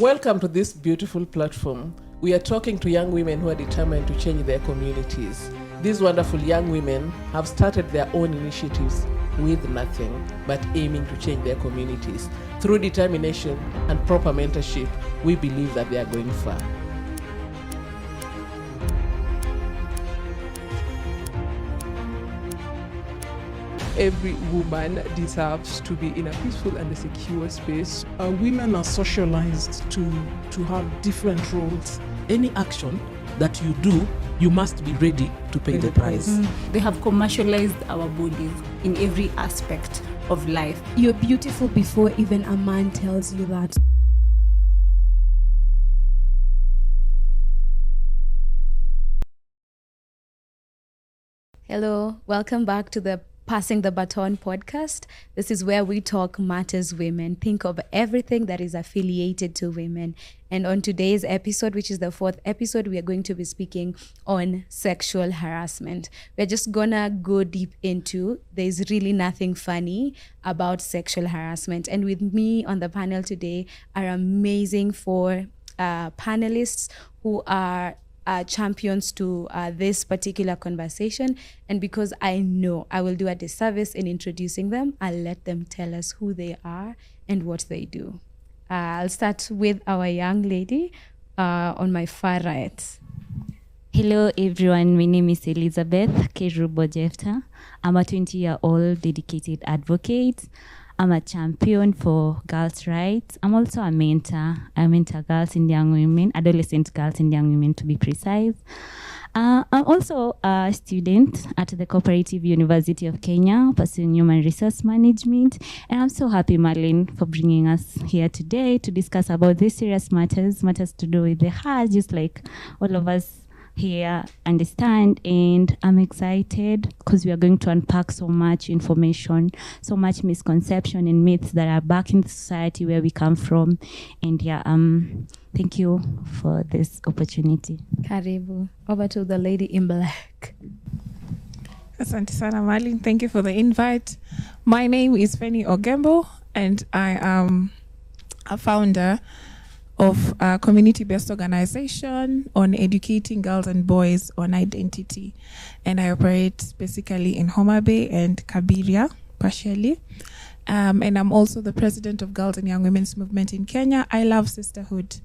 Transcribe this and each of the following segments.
Welcome to this beautiful platform. We are talking to young women who are determined to change their communities. These wonderful young women have started their own initiatives with nothing but aiming to change their communities. Through determination and proper mentorship, we believe that they are going far. Every woman deserves to be in a peaceful and a secure space. Women are socialized to have different roles. Any action that you do, you must be ready to pay the price. They have commercialized our bodies in every aspect of life. You're beautiful before even a man tells you that. Hello, welcome back to the Passing the Baton podcast. This is where we talk matters women, think of everything that is affiliated to women. And on today's episode, which is the 4th episode, we are going to be speaking on sexual harassment. We're just gonna go deep into, there's really nothing funny about sexual harassment. And with me on the panel today are amazing 4 panelists who are champions to this particular conversation. And because I know I will do a disservice in introducing them, I'll let them tell us who they are and what they do. I'll start with our young lady on my far right. Hello everyone, my name is Elizabeth Kerubo-Jefta. I'm a 20-year-old dedicated advocate. I'm a champion for girls' rights. I'm also a mentor. I mentor girls and young women, adolescent girls and young women to be precise. I'm also a student at the Cooperative University of Kenya, pursuing human resource management. And I'm so happy, Marlene, for bringing us here today to discuss about these serious matters to do with the heart, just like all of us here understand. And I'm excited because we are going to unpack so much information, so much misconception and myths that are back in the society where we come from. And thank you for this opportunity. Karibu. Over to the lady in black. Asante sana, Marlene. Thank you for the invite. My name is Penny Ogembo, and I am a founder of a community-based organization on educating girls and boys on identity. And I operate basically in Homa Bay and Kabiria, partially. And I'm also the president of Girls and Young Women's Movement in Kenya. I love sisterhood.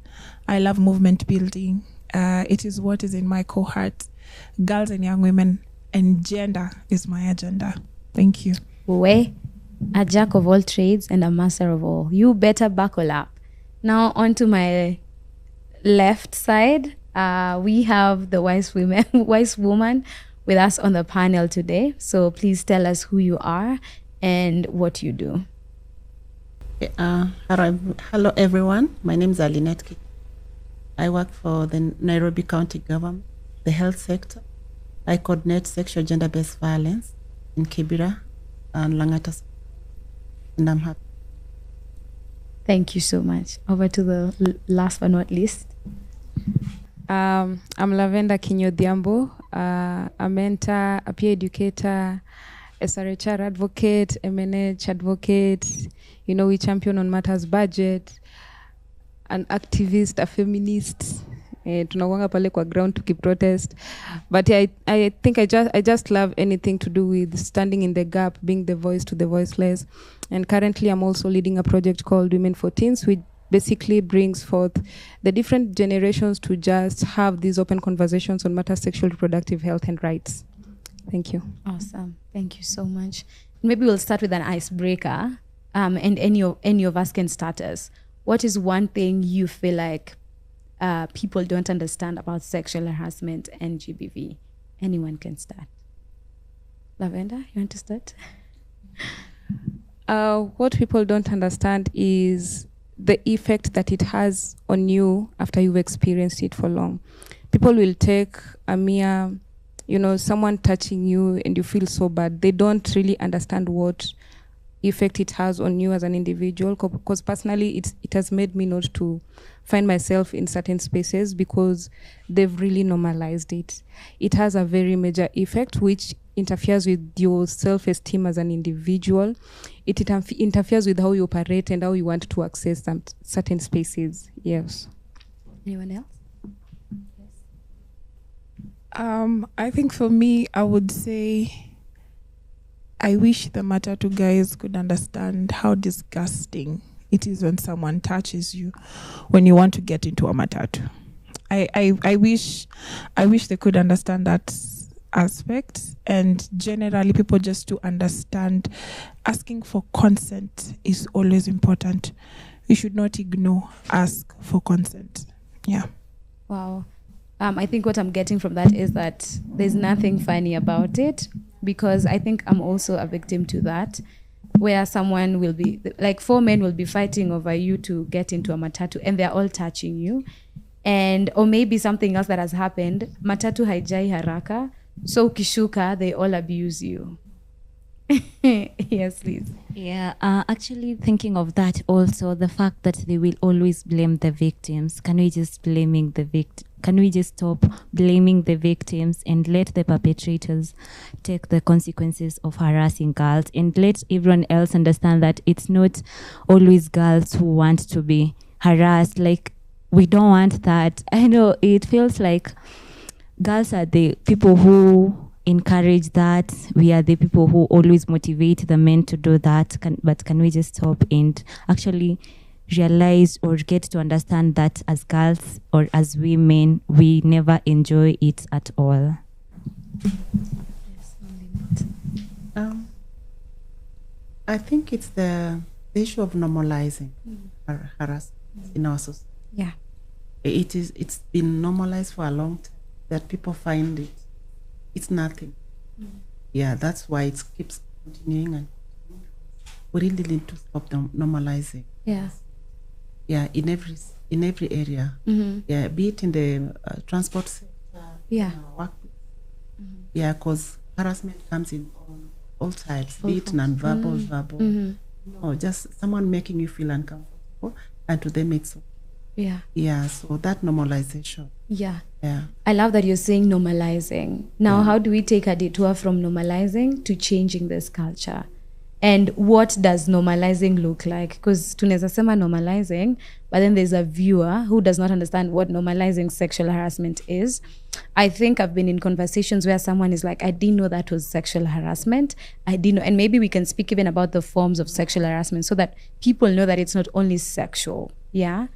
I love movement building. It is what is in my cohort. Girls and young women and gender is my agenda. Thank you. We, a jack of all trades and a master of all. You better buckle up. Now on to my left side, we have the wise woman with us on the panel today. So please tell us who you are and what you do. Hello everyone, my name is Alinette. I work for the Nairobi County Government, the health sector. I coordinate sexual gender-based violence in Kibera and Langata, and I'm happy. Thank you so much. Over to the last but not least. I'm Lavenda Kinyodhiambo, a mentor, a peer educator, SRHR advocate, MNH advocate. You know, we champion on matters budget, an activist, a feminist. Tunawanga pale kwa ground tukiprotest. But I think I just love anything to do with standing in the gap, being the voice to the voiceless. And currently I'm also leading a project called Women for Teens, which basically brings forth the different generations to just have these open conversations on matters sexual reproductive health and rights. Thank you. Awesome. Thank you so much. Maybe we'll start with an icebreaker, and any of us can start us. What is one thing you feel like people don't understand about sexual harassment and GBV? Anyone can start. Lavenda, you want to start? What people don't understand is the effect that it has on you after you've experienced it for long. People will take a mere, someone touching you and you feel so bad. They don't really understand what effect it has on you as an individual. Because personally, it has made me not to find myself in certain spaces because they've really normalized it. It has a very major effect which interferes with your self-esteem as an individual. It interferes with how you operate and how you want to access some certain spaces. Yes. Anyone else? I think for me, I would say I wish the Matatu guys could understand how disgusting it is when someone touches you when you want to get into a Matatu. I wish they could understand that aspect, and generally people just to understand asking for consent is always important. You should not ignore ask for consent. Yeah. Wow. I think what I'm getting from that is that there's nothing funny about it, because I think I'm also a victim to that, where someone will be, like 4 men will be fighting over you to get into a matatu and they're all touching you. And, or maybe something else that has happened, matatu haijai haraka, so ukishuka, they all abuse you. Yes, please. Yeah, actually thinking of that also, the fact that they will always blame the victims. Can we just stop blaming the victims and let the perpetrators take the consequences of harassing girls, and let everyone else understand that it's not always girls who want to be harassed. Like, we don't want that. I know it feels like girls are the people who encourage that. We are the people who always motivate the men to do that. But can we just stop and actually realize or get to understand that as girls or as women, we never enjoy it at all? I think it's the issue of normalizing harassment in our society. Yeah. It's been normalized for a long time that people find it's nothing. Yeah, that's why it keeps continuing, and we really need to stop normalizing. Yeah. Yeah, in every area. Yeah, be it in the transport sector, yeah, workplace. Yeah, because harassment comes in all types, be it non-verbal, verbal. Or just someone making you feel uncomfortable, and to them it's okay. Yeah. Yeah, so that normalization. Yeah. Yeah. I love that you're saying normalizing. Now, how do we take a detour from normalizing to changing this culture? And what does normalizing look like? Because tunaweza sema normalizing, but then there's a viewer who does not understand what normalizing sexual harassment is. I think I've been in conversations where someone is like, I didn't know that was sexual harassment. I didn't know. And maybe we can speak even about the forms of sexual harassment so that people know that it's not only sexual. Yeah.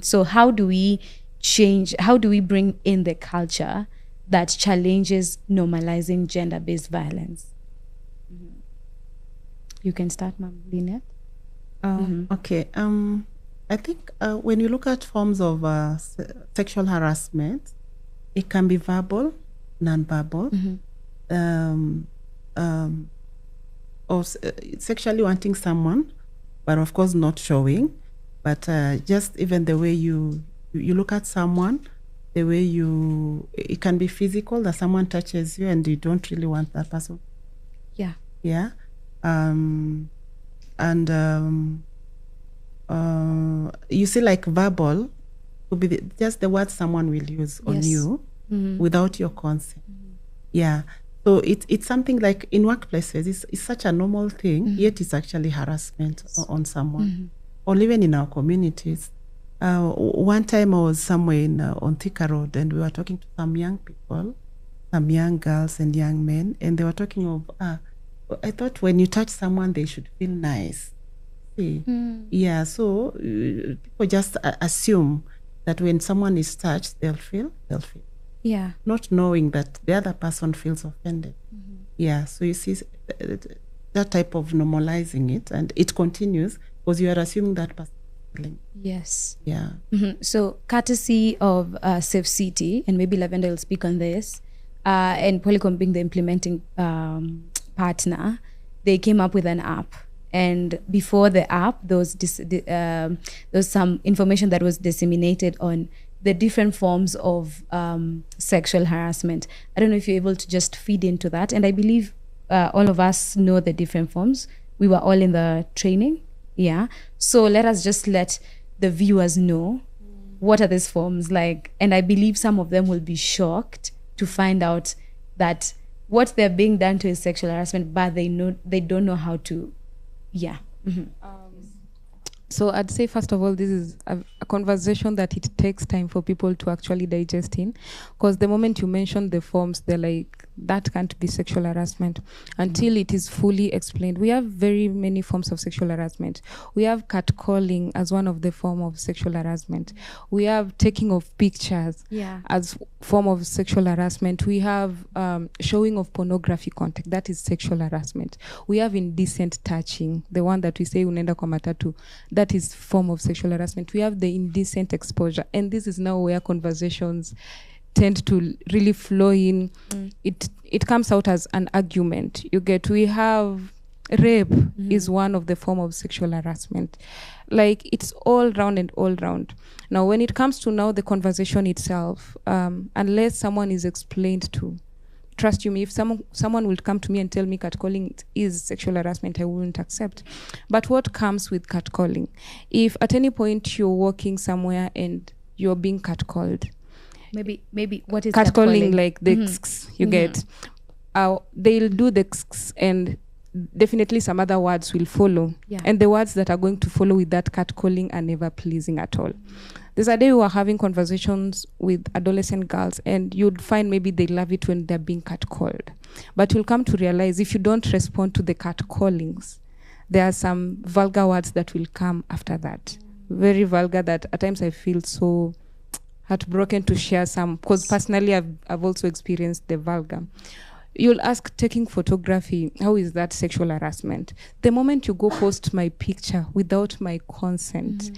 So how do we bring in the culture that challenges normalizing gender-based violence? You can start, Ma'am Lynette. Okay. I think when you look at forms of sexual harassment, it can be verbal, non-verbal, or sexually wanting someone, but of course not showing. But just even the way you look at someone, the way it can be physical, that someone touches you and you don't really want that person. Yeah. Yeah. You see, like verbal would be just the word someone will use on you without your consent. Yeah. So it's something like in workplaces, it's such a normal thing, yet it's actually harassment on someone. Or even in our communities. One time I was somewhere on Thika Road, and we were talking to some young people, some young girls and young men, and they were talking of, I thought when you touch someone, they should feel nice. See? Yeah, so people just assume that when someone is touched, they'll feel. Yeah. Not knowing that the other person feels offended. Yeah, so you see that type of normalizing it, and it continues because you are assuming that person is feeling. Yes. Yeah. So courtesy of Safe City, and maybe Lavender will speak on this, and Polycom being the implementing partner, they came up with an app. And before the app, there was some information that was disseminated on the different forms of sexual harassment. I don't know if you're able to just feed into that. And I believe all of us know the different forms. we were all in the training. Yeah. So let us just let the viewers know what are these forms like. And I believe some of them will be shocked to find out that what they're being done to is sexual harassment, but they don't know how to. Yeah. Mm-hmm. So I'd say, first of all, this is a conversation that it takes time for people to actually digest in. Because the moment you mention the forms, they're like, that can't be sexual harassment until it is fully explained. We have very many forms of sexual harassment. We have catcalling as one of the form of sexual harassment. We have taking of pictures as form of sexual harassment. We have showing of pornography content. That is sexual harassment. We have indecent touching, the one that we say unaenda kwa matatu. That is form of sexual harassment. We have the indecent exposure. And this is now where conversations tend to really flow in. It comes out as an argument. We have rape is one of the form of sexual harassment. Like, it's all round and all round. Now, when it comes to now the conversation itself, unless someone is explained to, trust you me, if someone will come to me and tell me catcalling is sexual harassment, I wouldn't accept. But what comes with catcalling? If at any point you're walking somewhere and you're being catcalled, maybe what is catcalling? Like the xx, you get. They'll do the xx, and definitely some other words will follow. Yeah. And the words that are going to follow with that catcalling are never pleasing at all. There's a day we were having conversations with adolescent girls, and you'd find maybe they love it when they're being catcalled. But you'll come to realize if you don't respond to the catcallings, there are some vulgar words that will come after that. Very vulgar, that at times I feel so heartbroken to share some, because personally I've also experienced the vulgar. You'll ask, taking photography, how is that sexual harassment? The moment you go post my picture without my consent,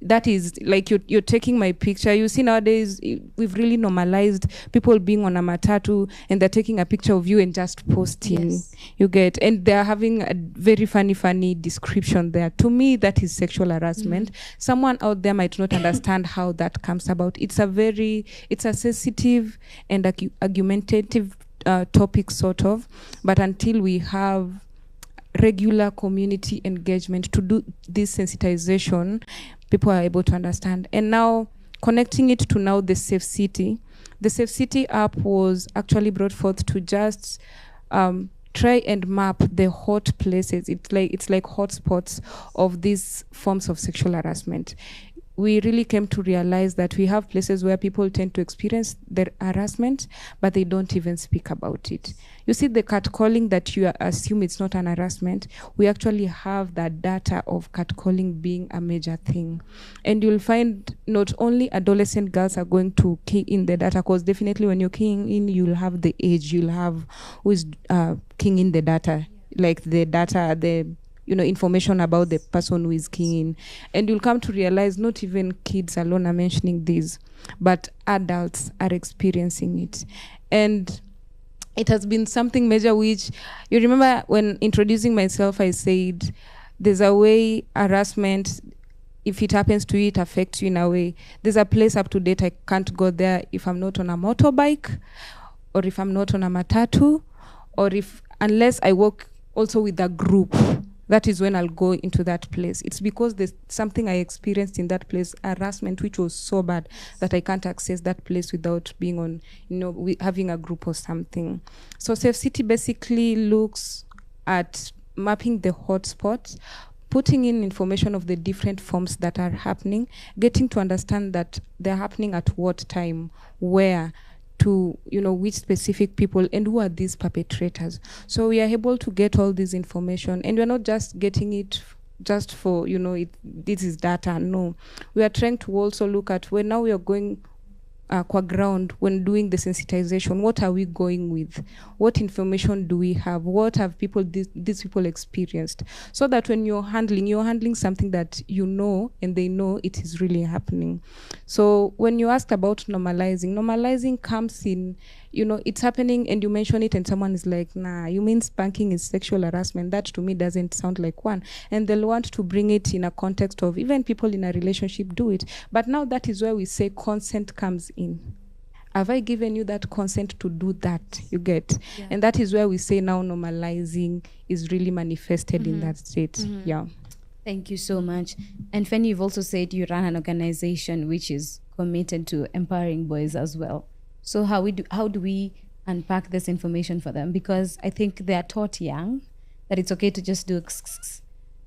that is like you're taking my picture. You see, nowadays we've really normalized people being on a matatu and they're taking a picture of you and just posting. Yes. You get, and they're having a very funny description there. To me, that is sexual harassment. Someone out there might not understand how that comes about. It's a sensitive and argumentative topic, sort of, but until we have regular community engagement to do this sensitization, people are able to understand. And now, connecting it to now the Safe City. The Safe City app was actually brought forth to just try and map the hot places. It's like hotspots of these forms of sexual harassment. We really came to realize that we have places where people tend to experience their harassment, but they don't even speak about it. You see, the catcalling that you assume it's not an harassment, we actually have that data of catcalling being a major thing. And you'll find not only adolescent girls are going to key in the data, because definitely when you're keying in, you'll have the age, you'll have who is keying in the data, like the data, the information about the person who is keying in. And you'll come to realize not even kids alone are mentioning this, but adults are experiencing it. And it has been something major, which you remember when introducing myself, I said there's a way harassment, if it happens to you, it affects you in a way. There's a place up to date, I can't go there if I'm not on a motorbike, or if I'm not on a matatu, or unless I work also with a group. That is when I'll go into that place. It's because there's something I experienced in that place, harassment, which was so bad that I can't access that place without being on, having a group or something. So Safe City basically looks at mapping the hotspots, putting in information of the different forms that are happening, getting to understand that they're happening at what time, where, to which specific people, and who are these perpetrators. So we are able to get all this information, and we're not just getting it just for this is data. No, we are trying to also look at when now we are going qua ground when doing the sensitization. What are we going with? What information do we have? What have these people experienced? So that when you're handling something that and they know it is really happening. So when you asked about normalizing comes in, it's happening and you mention it and someone is like, nah, you mean spanking is sexual harassment? That to me doesn't sound like one. And they'll want to bring it in a context of even people in a relationship do it. But now that is where we say consent comes in. have I given you that consent to do that? You get? Yeah. And that is where we say now normalizing is really manifested in that state. Yeah. Thank you so much. And Fanny, you've also said you run an organization which is committed to empowering boys as well. So how do we unpack this information for them? Because I think they are taught young that it's okay to just do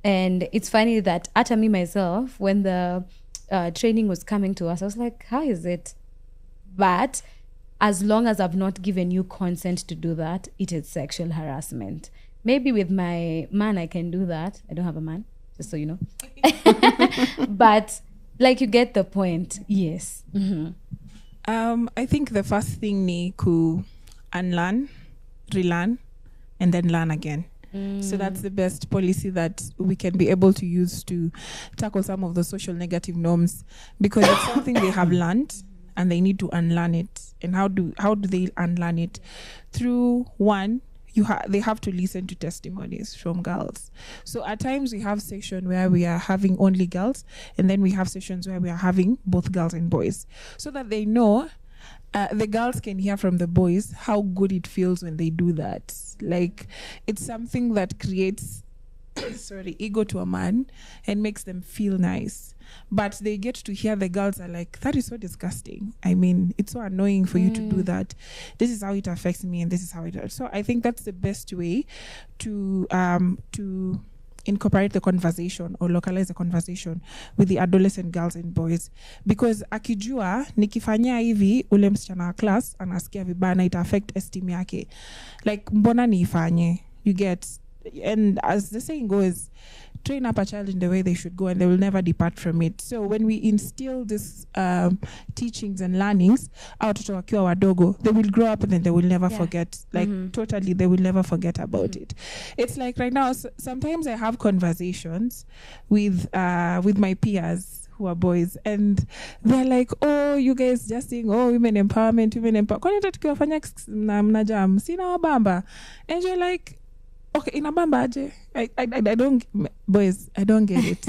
and it's funny that at me myself, when the training was coming to us, I was like, how is it? But as long as I've not given you consent to do that, it is sexual harassment. Maybe with my man, I can do that. I don't have a man, just so you know. But like, you get the point. Yes. I think the first thing ni ku unlearn, relearn, and then learn again. So that's the best policy that we can be able to use to tackle some of the social negative norms, because it's something they have learned and they need to unlearn it. And how do they unlearn it? Through one, they have to listen to testimonies from girls. So at times we have session where we are having only girls, and then we have sessions where we are having both girls and boys, so that they know, the girls can hear from the boys how good it feels when they do that. Like, it's something that creates ego to a man and makes them feel nice. But they get to hear the girls are like, that is so disgusting. I mean, it's so annoying for you to do that. This is how it affects me, and this is how it does. So I think that's the best way to incorporate the conversation or localize the conversation with the adolescent girls and boys, because akijua nikifanyia hivi ule msichana wa class anasikia vibaya na ita affect esteem yake, like mbona niifanye, you get. And as the saying goes, train up a child in the way they should go and they will never depart from it. So when we instill this teachings and learnings out to wakiwa wadogo, they will grow up and then they will never forget. Like totally, they will never forget about it. It's like right now, sometimes I have conversations with my peers who are boys, and they're like, oh, you guys just saying, oh, women empowerment. Kwani tukiwafanya mnajam sina wabamba? And you're like, okay, inabamba aje? I don't, boys, I don't get it.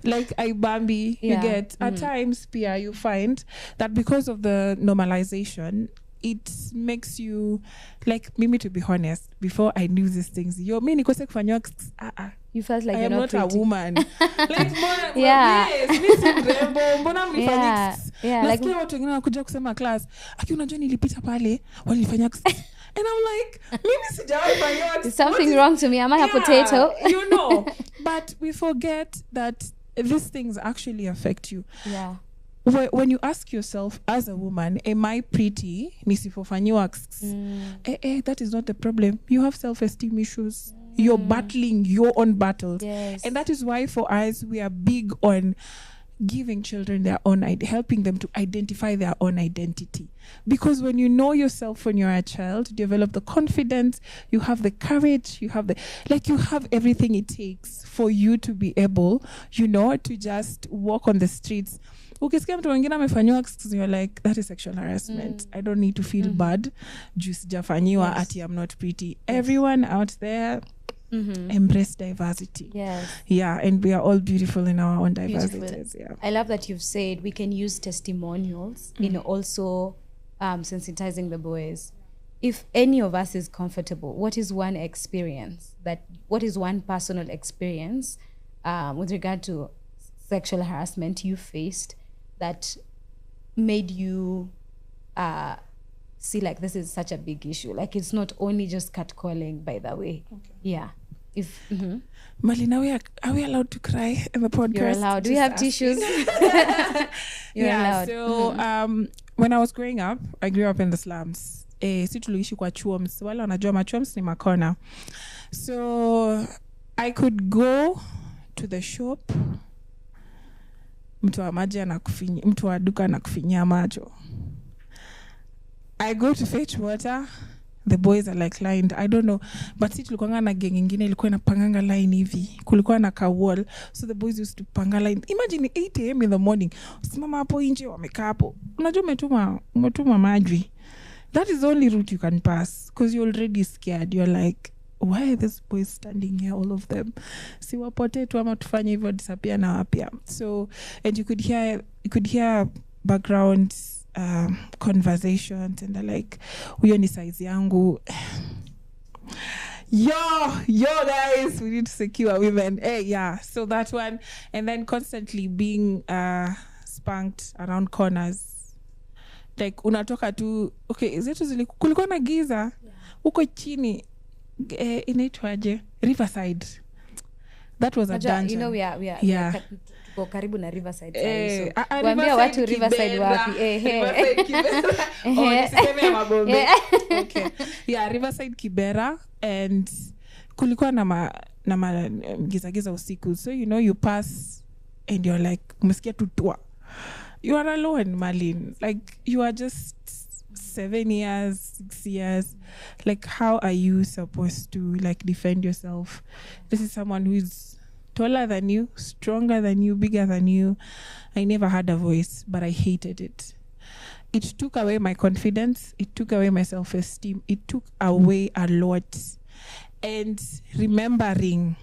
Like, I bambi, you get. At times, Pia, you find that because of the normalization, it makes you, like, Mimi, to be honest, before I knew these things, you felt like you're not a woman. Like, like, watu wengine wanakuja kusema class, aki unajua nilipita pale, walifanya. And I'm like, there's something wrong to me. Am I a potato? You know. But we forget that these things actually affect you. Yeah. When you ask yourself as a woman, am I pretty? Nisipofanyiwa. That is not the problem. You have self-esteem issues. You're battling your own battles. Yes. And that is why for us, we are big on giving children their own, helping them to identify their own identity. Because when you know yourself when you're a child, you develop the confidence, you have the courage, you have everything it takes for you to be able, to just walk on the streets. Ukisikia mtu mwingine amefanyiwa, you're like, that is sexual harassment. I don't need to feel bad. Just jafanyiwa ati I'm not pretty. Everyone out there, embrace diversity. Yes. Yeah, and we are all beautiful in our own diversities. Yeah. I love that you've said we can use testimonials in also sensitizing the boys. If any of us is comfortable, what is one personal experience with regard to sexual harassment you faced that made you see like this is such a big issue? Like, it's not only just catcalling, by the way. Okay. Yeah. Malina, are we allowed to cry in the podcast? You're allowed. Do we have tissues? You're allowed. So when I was growing up, I grew up in the slums. Si tuliishi kwa chuoms. Wale wanajua machuoms ni makona. So I could go to the shop. Mtu wa duka anakufinyia macho. I go to fetch water. The boys are like lined. I don't know. But si tulikuwa na gang ingine ilikuwa inapanganga line hivi. Kulikuwa na ka wall. So the boys used to panga line. Imagine 8 a.m. in the morning. Simama hapo nje wamekaa hapo. Unajua umetuma maji. That is the only route you can pass. Because you're already scared. You're like, why are these boys standing here, all of them? Si wapote tu ama tufanye hivyo disappear na wapia. So, and you could hear background conversations, and they're like, huyo ni size yangu. Yo guys, we need to secure women. Hey, yeah, so that one. And then constantly being spanked around corners, like unatoka tu, okay, zetu kulikuwa na giza huko chini, inaitwaje, Riverside. That was a dungeon. You know, we are tuko karibu na Riverside. So waambia watu Riverside wapi? Riverside Kibera. Niseme ya Mabombe. Okay. Yeah, Riverside Kibera, and kulikuwa na giza usiku. So you know, you pass and you're like, umesikia tutua. You are alone, Marlene. Like, you are just 7 years, 6 years. Like, how are you supposed to like defend yourself? This is someone who is taller than you, stronger than you, bigger than you. I never had a voice, but I hated it. It took away my confidence. It took away my self-esteem. It took away a lot. And remembering,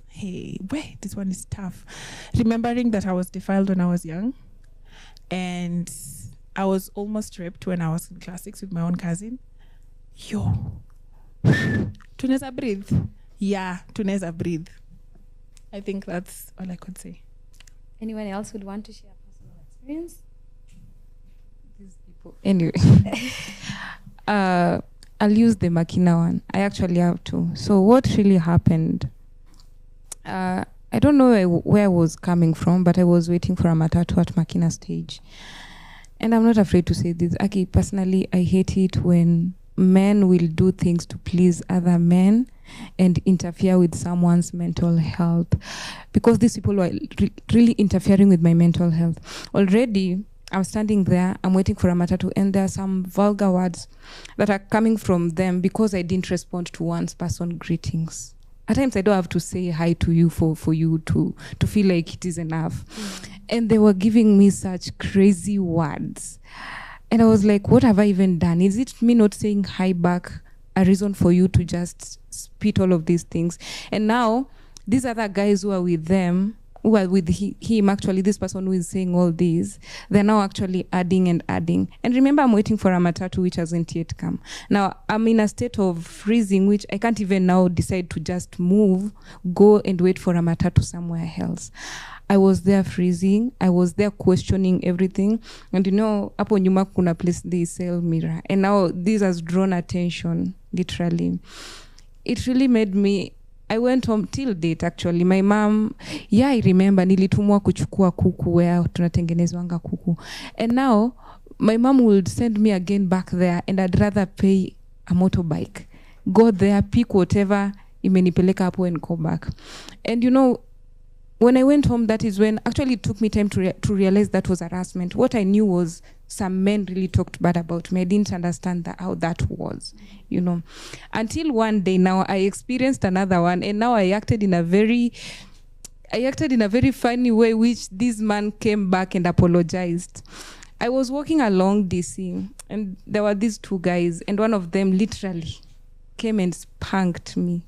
hey, wait, this one is tough. Remembering that I was defiled when I was young. And I was almost raped when I was in class 6 with my own cousin. Tunaweza breathe. Yeah, tunaweza breathe. I think that's all I could say. Anyone else would want to share personal experience? These people. Anyway, I'll use the Makina one. I actually have to. So what really happened? I don't know where I was coming from, but I was waiting for a matatu at Makina stage. And I'm not afraid to say this. Okay, personally, I hate it when men will do things to please other men and interfere with someone's mental health, because these people were really interfering with my mental health. Already, I'm standing there, I'm waiting for a matatu, and there are some vulgar words that are coming from them because I didn't respond to one's person greetings. At times, I don't have to say hi to you for you to feel like it is enough. And they were giving me such crazy words. And I was like, what have I even done? Is it me not saying hi back a reason for you to just spit all of these things? And now, these other guys who are with them, who are with him, actually, this person who is saying all these, they're now actually adding and adding. And remember, I'm waiting for a matatu which hasn't yet come. Now, I'm in a state of freezing, which I can't even now decide to just move, go and wait for a matatu somewhere else. I was there freezing. I was there questioning everything. And you know, hapo nyuma kuna place they sell mirror. And now this has drawn attention, literally. It really made me, I went home till date actually. My mom, I remember nilitumwa kuchukua kuku where tunatengenezwanga kuku. And now my mom would send me again back there, and I'd rather pay a motorbike. Go there, pick whatever imenipeleka hapo and go back. And you know, when I went home, that is when actually it took me time to realize that was harassment. What I knew was some men really talked bad about me. I didn't understand how that was, you know. Until one day now I experienced another one, and now I acted in a very funny way, which this man came back and apologized. I was walking along DC, and there were these two guys, and one of them literally came and spanked me.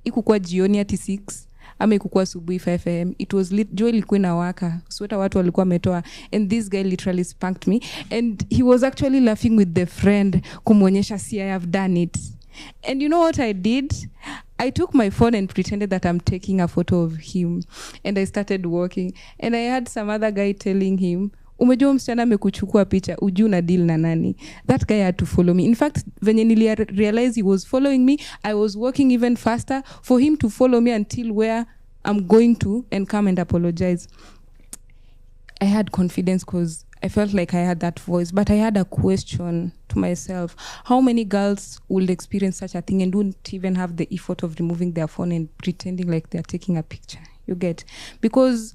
Ikukwa jioni at 6. Ama ikukua subuhi 5 am. It was jua ilikuwa inawaka. Sweta watu walikuwa wametoa. And this guy literally spanked me. And he was actually laughing with the friend kumuonyesha, see, I have done it. And you know what I did? I took my phone and pretended that I'm taking a photo of him. And I started walking. And I had some other guy telling him, umejua msichana amekuchukua picha, ujui na deal na nani. That guy had to follow me. In fact, venye nili realize he was following me, I was walking even faster for him to follow me until where I'm going to and come and apologize. I had confidence because I felt like I had that voice, but I had a question to myself. How many girls will experience such a thing and don't even have the effort of removing their phone and pretending like they're taking a picture? You get? Because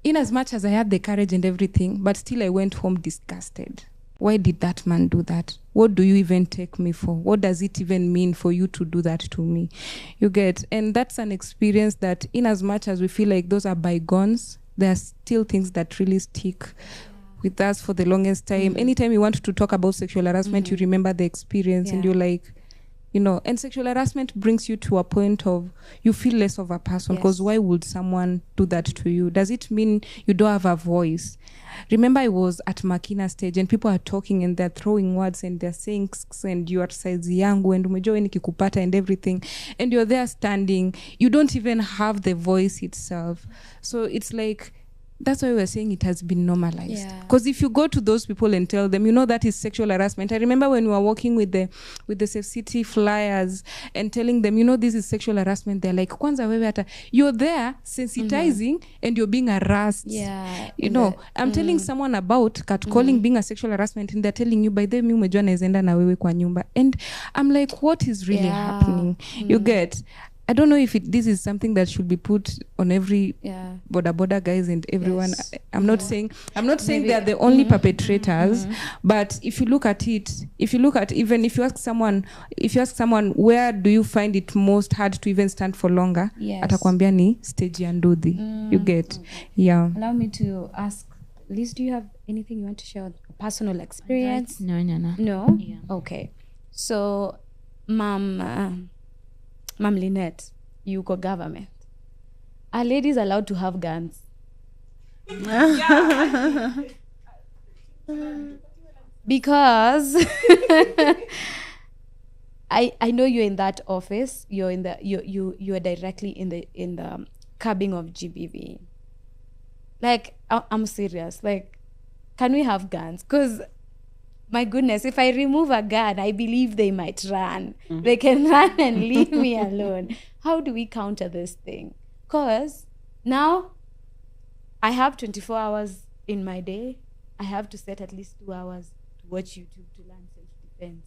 in as much as I had the courage and everything, but still I went home disgusted. Why did that man do that? What do you even take me for? What does it even mean for you to do that to me? You get? And that's an experience that in as much as we feel like those are bygones, there are still things that really stick with us for the longest time. Anytime you want to talk about sexual harassment, you remember the experience and you're like, you know. And sexual harassment brings you to a point of you feel less of a person, because why would someone do that to you? Does it mean you don't have a voice? Remember, I was at Makina stage and people are talking and they're throwing words and they're saying and you are size yangu and umejua ni kikupata and everything, and you're there standing, you don't even have the voice itself. So it's like, that's why we're saying it has been normalized. Because if you go to those people and tell them, you know, that is sexual harassment. I remember when we were working with the Safe City flyers and telling them, you know, this is sexual harassment. They're like, kwanza wewe hata, you're there sensitizing and you're being harassed. You know, I'm telling someone about catcalling being a sexual harassment and they're telling you, by the way, umejua naezenda na wewe kwa nyumba. And I'm like, what is really happening? You get... I don't know if this is something that should be put on every border guys and everyone. I'm not saying maybe they're the only perpetrators, but if you look at even if you ask someone where do you find it most hard to even stand for longer, atakwambia ni stage ya ndudhi. You get. Allow me to ask, Liz, do you have anything you want to share, a personal experience? No. Yeah. Okay, so Ma'am Lynette, you go government. Are ladies allowed to have guns? Because I know you're in that office. You are directly in the curbing of GBV. Like, I'm serious. Like, can we have guns? Because my goodness, if I remove a gun, I believe they might run. They can run and leave me alone. How do we counter this thing? Because now I have 24 hours in my day. I have to set at least 2 hours to watch YouTube to learn self-defense.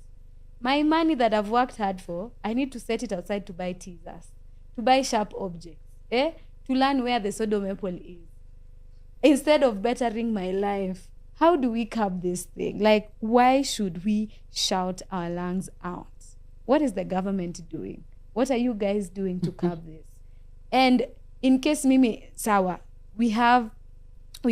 My money that I've worked hard for, I need to set it outside to buy teasers, to buy sharp objects, to learn where the Sodom apple is, instead of bettering my life. How do we curb this thing? Like, why should we shout our lungs out? What is the government doing? What are you guys doing to curb this? And in case mimi, sawa, we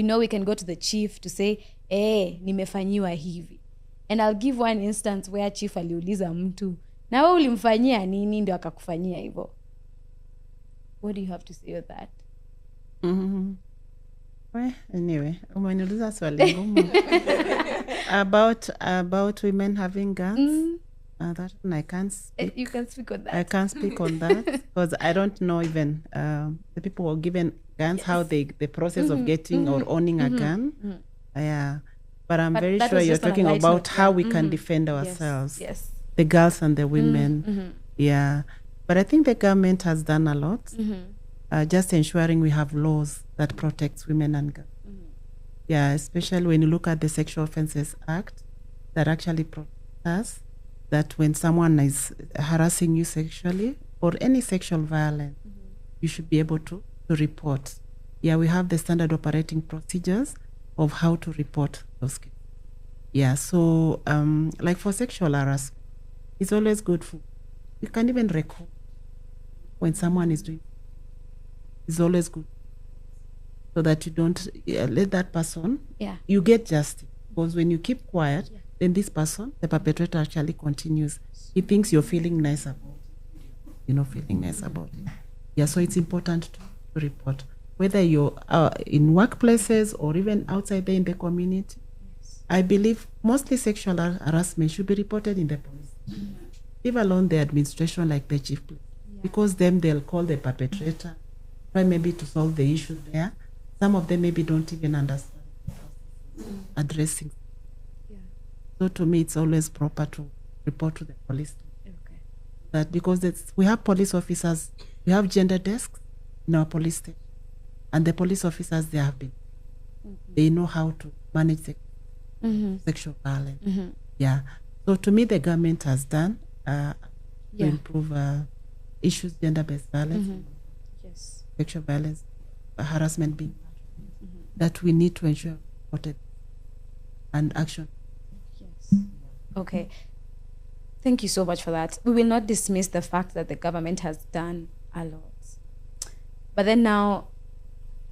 know we can go to the chief to say, nimefanyiwa hivi. And I'll give one instance where chief aliuliza mtu, na wewe ulimfanyia nini ndio akakufanyia hivyo? What do you have to say with that? Well, anyway, umeniuliza swali ngumu. about women having guns. That one I can't speak. You can speak on that. I can't speak on that because I don't know even the people who are given guns, how the process of getting or owning a gun. Yeah, but I'm very sure you're talking about how we can defend ourselves. Yes. The girls and the women. Yeah, but I think the government has done a lot. Just ensuring we have laws that protects women and girls. Yeah, especially when you look at the Sexual Offences Act that actually protects us, that when someone is harassing you sexually or any sexual violence, you should be able to report. Yeah, we have the standard operating procedures of how to report those cases. Yeah, so like for sexual harassment, it's always good for, you can even record when someone is doing. It's always good so that you don't let that person, you get justice. Because when you keep quiet, then this person, the perpetrator, actually continues. He thinks you're feeling nice about it. You're not feeling nice about it. Yeah, so it's important to report. Whether you're in workplaces or even outside there in the community, I believe mostly sexual harassment should be reported in the police. Leave alone the administration like the chief police. Because then they'll call the perpetrator, try maybe to solve the issue there. Some of them maybe don't even understand addressing. So to me, it's always proper to report to the police. That because we have police officers, we have gender desks in our police station, and the police officers they know how to manage sexual violence. Yeah. So to me, the government has done to improve issues, gender-based violence, sexual violence, harassment being that we need to ensure protect and action. Okay. Thank you so much for that. We will not dismiss the fact that the government has done a lot. But then now,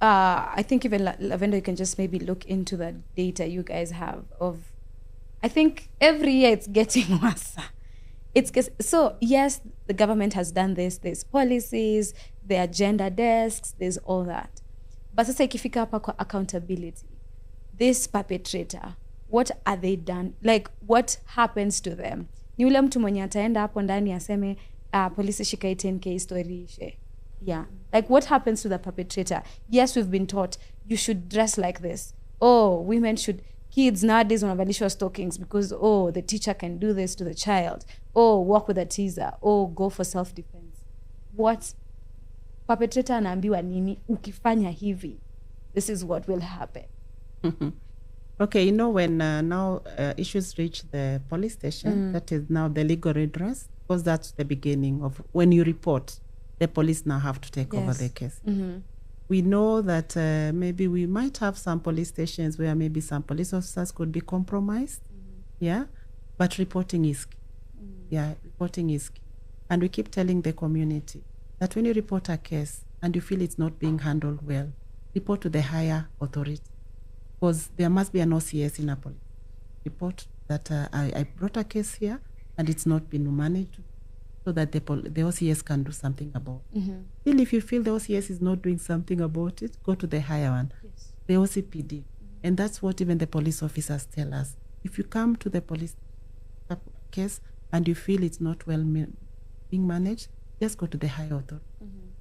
I think even Lavender, you can just maybe look into the data you guys have of, I think every year it's getting worse. So yes, the government has done this. There's policies, there are gender desks, there's all that. But sasa ikifika hapa kwa accountability, this perpetrator, what are they done? Like, what happens to them? Ni ule mtu mwenye ataenda hapo ndani aseme, polisi shika 10K story ishe. Yeah. Like, what happens to the perpetrator? Yes, we've been taught you should dress like this. Oh, women should... Kids nowadays wanavalishwa stockings because, oh, the teacher can do this to the child. Oh, walk with a teaser. Oh, go for self-defense. What? Perpetrator anaambiwa nini? Ukifanya hivi, this is what will happen. Okay, you know, when now issues reach the police station, that is now the legal redress, because that's the beginning of when you report, the police now have to take over the case. We know that maybe we might have some police stations where maybe some police officers could be compromised. Yeah, but reporting is key. Yeah, reporting is key. And we keep telling the community that when you report a case and you feel it's not being handled well, report to the higher authority, because there must be an OCS in a police report that I brought a case here and it's not been managed, so that the OCS can do something about it. Still, if you feel the OCS is not doing something about it, go to the higher one, the OCPD. And that's what even the police officers tell us. If you come to the police case and you feel it's not well being managed, just go to the higher authority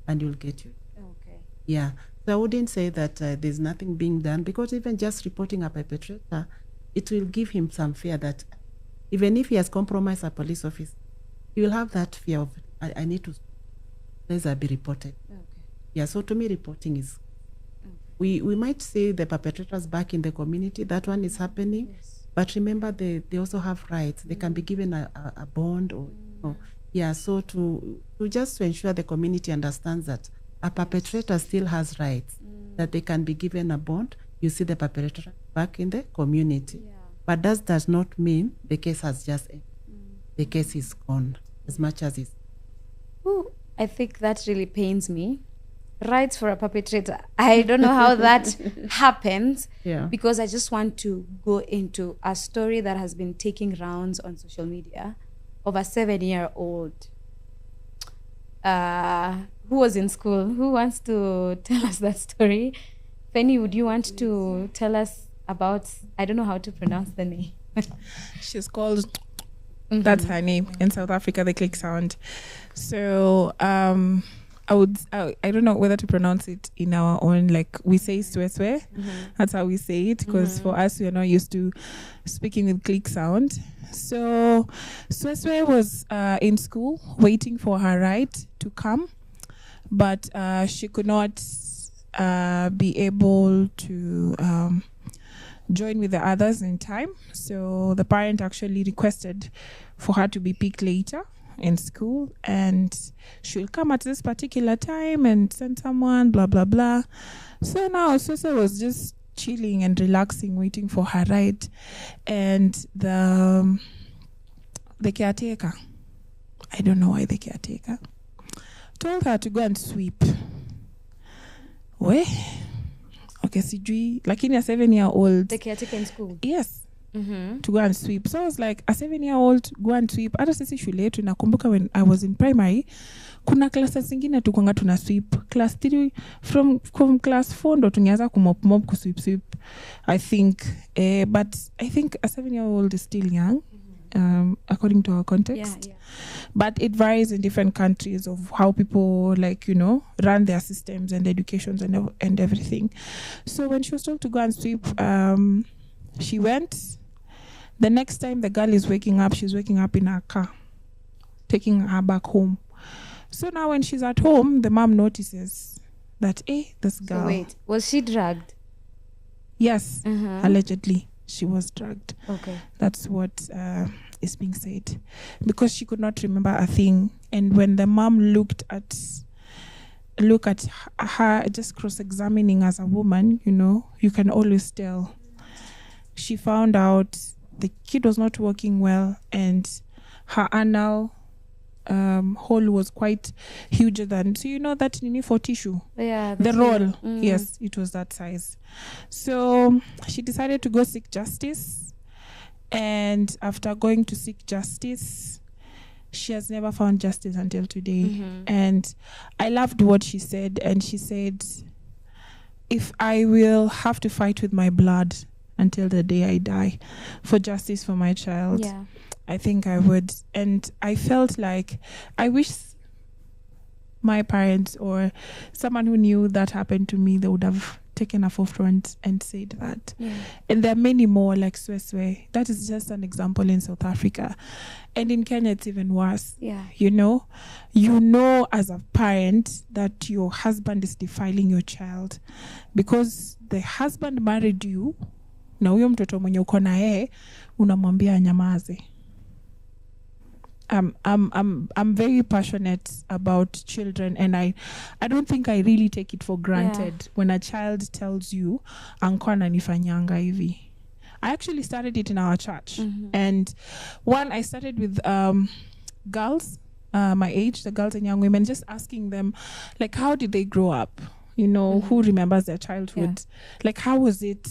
and you'll get you. Okay. Yeah. So I wouldn't say that there's nothing being done, because even just reporting a perpetrator, it will give him some fear that even if he has compromised a police officer, he will have that fear of, I need to, let that be reported. Okay. Yeah, so to me, reporting is, we might see the perpetrators back in the community, that one is happening, but remember they also have rights. They can be given a bond or, yeah, so to just to ensure the community understands that a perpetrator still has rights, that they can be given a bond. You see the perpetrator back in the community. Yeah. But that does not mean the case has just ended. The case is gone, as much as it's... Ooh, I think that really pains me. Rights for a perpetrator. I don't know how that happens, because I just want to go into a story that has been taking rounds on social media of a 7-year-old who was in school. Who wants to tell us that story? Penny, would you want to tell us about, I don't know how to pronounce the name. She's called... That's her name in South Africa, the click sound. So I don't know whether to pronounce it in our own, like we say sweswe. That's how we say it, because for us we are not used to speaking with click sound. So sweswe was in school waiting for her ride to come, but she could not be able to join with the others in time. So the parent actually requested for her to be picked later in school, and she'll come at this particular time and send someone, blah, blah, blah. So now Sosa was just chilling and relaxing, waiting for her ride. And the caretaker, I don't know why the caretaker, told her to go and sweep. Okay, sijui, lakini a 7-year-old. The caretaker in school? Yes. To go and sweep. So I was like, a 7-year-old go and sweep. Hata sisi shule yetu nakumbuka when I was in primary, kuna classes zingine tukwanga tuna sweep. Class 3 from class 4 ndo tungeanza kumop kusweep. I think but I think a 7-year-old is still young. According to our context. But it varies in different countries of how people, like, run their systems and educations and everything. So when she was told to go and sweep, she went. The next time the girl is waking up, she's waking up in her car, taking her back home. So now when she's at home, the mom notices that, this girl. So wait, was she drugged? Yes, allegedly. She was drugged. Okay. That's what is being said. Because she could not remember a thing. And when the mom look at her, just cross-examining as a woman, you can always tell. She found out the kid was not working well, and her anal hole was quite huger than, so that nini for tissue, the roll. Yes, it was that size. So she decided to go seek justice, and after going to seek justice, she has never found justice until today. And I loved what she said. And she said, if I will have to fight with my blood until the day I die for justice for my child, I think I would. And I felt like I wish my parents or someone who knew that happened to me, they would have taken a forefront and said that. And there are many more like Sweswe. That is just an example in South Africa. And in Kenya, it's even worse. You know as a parent that your husband is defiling your child because the husband married you, na huyo mtoto mwenye uko na yeye unamwambia nyamaze. I'm very passionate about children, and I don't think I really take it for granted when a child tells you, "Anko ananifanyanga hivi." I actually started it in our church, and I started with girls my age, the girls and young women, just asking them, like, how did they grow up? You know, who remembers their childhood? Like, how was it?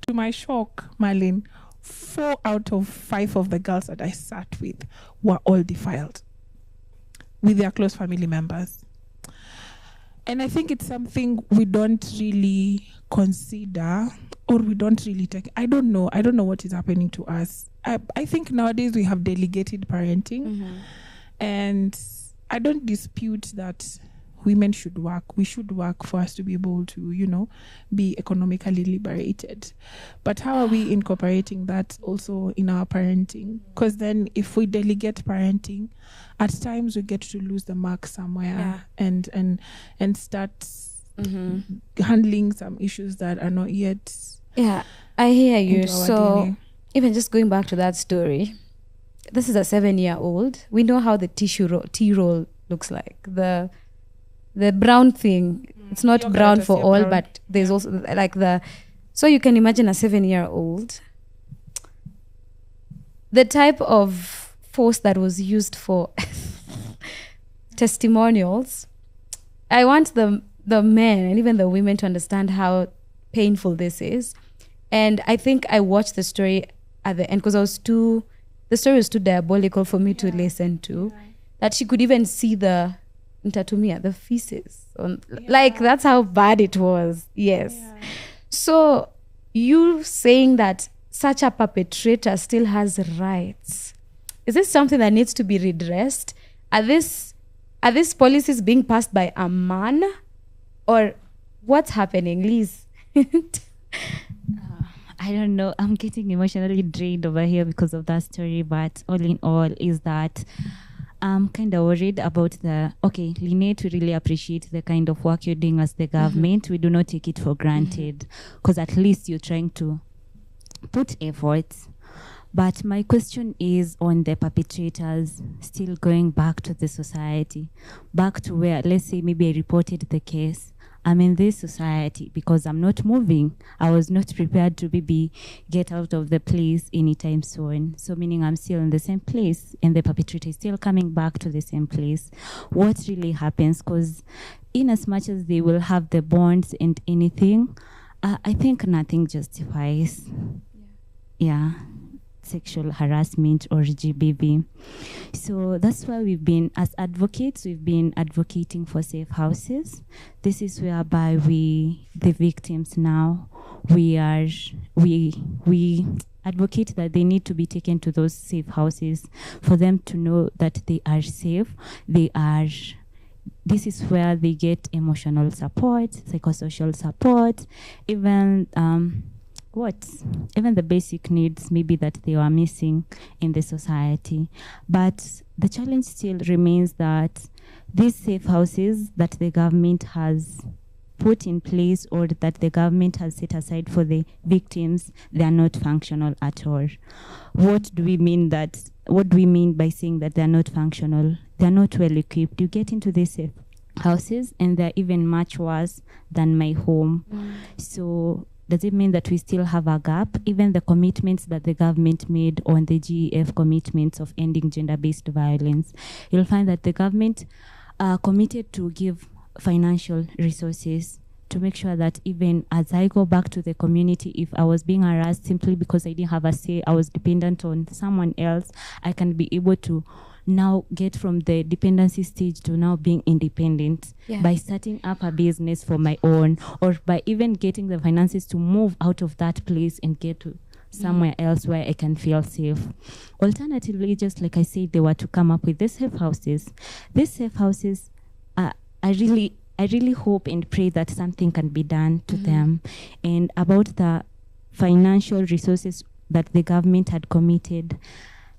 To my shock, Marlene, 4 out of 5 of the girls that I sat with were all defiled with their close family members. And I think it's something we don't really consider, or we don't really take. I don't know what is happening to us. I think nowadays we have delegated parenting, and I don't dispute that women should work. We should work for us to be able to, be economically liberated. But how are we incorporating that also in our parenting? Because then if we delegate parenting, at times we get to lose the mark somewhere and start handling some issues that are not yet. Yeah, I hear you. So DNA. Even just going back to that story, this is a 7-year-old. We know how the tea roll looks like. The brown thing, it's not Yogurt brown is for your all, brown. but there's also like so you can imagine a 7-year-old, the type of force that was used for testimonials. I want the men and even the women to understand how painful this is. And I think I watched the story at the end because the story was too diabolical for me to listen to, that she could even see the feces. Like, that's how bad it was. Yes. So you saying that such a perpetrator still has rights, is this something that needs to be redressed? Are these policies being passed by a man, or what's happening, Liz? I don't know. I'm getting emotionally drained over here because of that story. But all in all, is that I'm kind of worried about Lynette, we really appreciate the kind of work you're doing as the government. We do not take it for granted because at least you're trying to put efforts. But my question is on the perpetrators still going back to the society, back to where, let's say maybe I reported the case. I'm in this society because I'm not moving. I was not prepared to maybe get out of the place anytime soon. So meaning I'm still in the same place and the perpetrator is still coming back to the same place. What really happens? Because in as much as they will have the bonds and anything, I think nothing justifies sexual harassment or GBV. So that's why as advocates, we've been advocating for safe houses. This is whereby the victims now, we advocate that they need to be taken to those safe houses for them to know that they are safe. This is where they get emotional support, psychosocial support, even the basic needs maybe that they are missing in the society. But the challenge still remains that these safe houses that the government has put in place or that the government has set aside for the victims, they are not functional at all. What do we mean by saying that they are not functional? They are not well equipped. You get into these safe houses and they're even much worse than my home. So does it mean that we still have a gap? Even the commitments that the government made on the GEF commitments of ending gender-based violence, you'll find that the government committed to give financial resources to make sure that even as I go back to the community, if I was being harassed simply because I didn't have a say, I was dependent on someone else, I can be able to now get from the dependency stage to now being independent Yeah. by starting up a business for my own, or by even getting the finances to move out of that place and get to somewhere else where I can feel safe. Alternatively, just like I said, they were to come up with these safe houses. These safe houses, I really hope and pray that something can be done to them. And about the financial resources that the government had committed,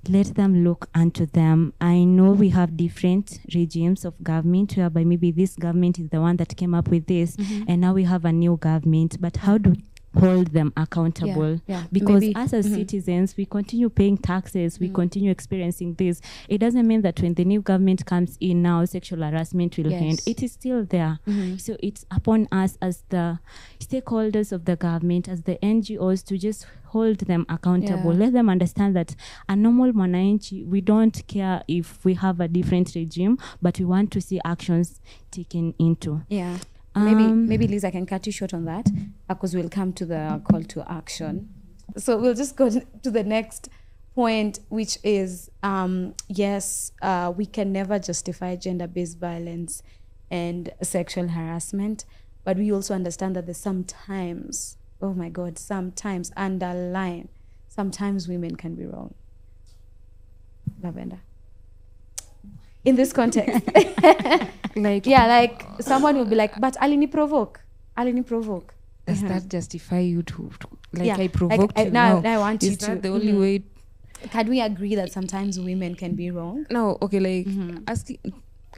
let them look unto them. I know we have different regimes of government, whereby maybe this government is the one that came up with this, and now we have a new government. But how do we hold them accountable? Because Maybe- us as citizens, we continue paying taxes, we continue experiencing this. It doesn't mean that when the new government comes in now, sexual harassment will end. It is still there. So it's upon us as the stakeholders of the government, as the NGOs, to just hold them accountable. Let them understand that a normal mwananchi, we don't care if we have a different regime, but we want to see actions taken into. Yeah. Maybe Liz, I can cut you short on that because we'll come to the call to action. So we'll just go to the next point, which is yes, we can never justify gender-based violence and sexual harassment, but we also understand that there's sometimes, oh my God, sometimes underline, sometimes women can be wrong. Lavender. In this context. Like someone will be like, but alini provoke. Does that justify you to like Yeah, I provoked you? now No. I want Is you to. that the only way? Can we agree that sometimes women can be wrong? No, okay, like asking,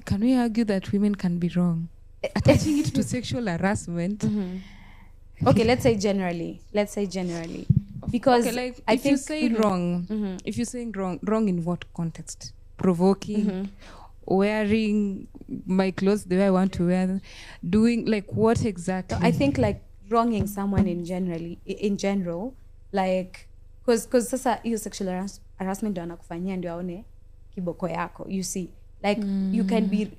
can we argue that women can be wrong? Attaching it to sexual harassment. Okay, let's say generally. Because Okay, like I if think you say wrong, if you're saying wrong in what context? Provoking, wearing my clothes the way I want to wear them, doing like what exactly? I think like wronging someone in general, like because sasa hiyo sexual harassment ndio anakufanyia ndio aone kiboko yako. You see, like you can be.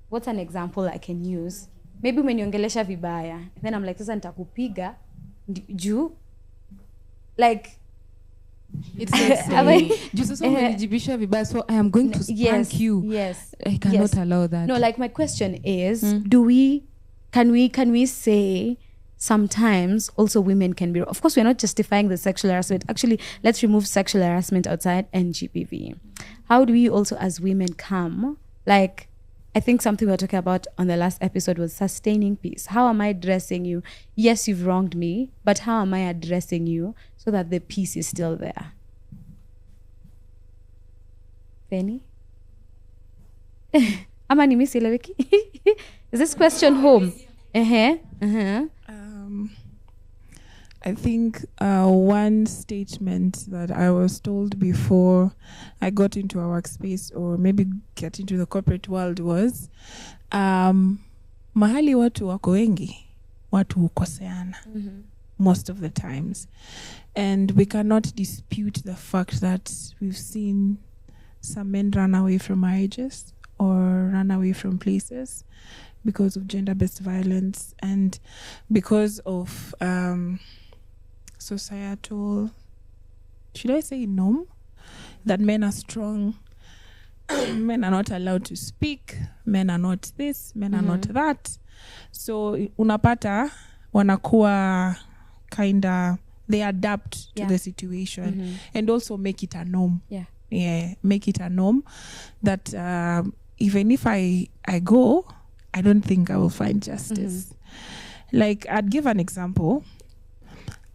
What's an example I can use? Maybe umeniongelesha vibaya, and then I'm like, sasa nitakupiga juu, like. It's like saying, umenijibisha vibaya, so I am going to spank you. Yes. I cannot allow that. No, like my question is, can we say sometimes also women can be, of course we're not justifying the sexual harassment. Actually, let's remove sexual harassment outside NGPV. How do we also as women come, like, I think something we were talking about on the last episode was sustaining peace. How am I addressing you? Yes, you've wronged me, but how am I addressing you so that the peace is still there? Penny? Ama nimisileweki? Is this question home? I think one statement that I was told before I got into a workspace or maybe get into the corporate world was mahali watu wako wengi, watu hukoseana most of the times. And we cannot dispute the fact that we've seen some men run away from marriages or run away from places because of gender-based violence and because of societal, should I say norm, that men are strong, men are not allowed to speak, men are not this, men are not that. So unapata wanakuwa kinda, they adapt to the situation and also make it a norm. Make it a norm that even if I go, I don't think I will find justice. Like, I'd give an example.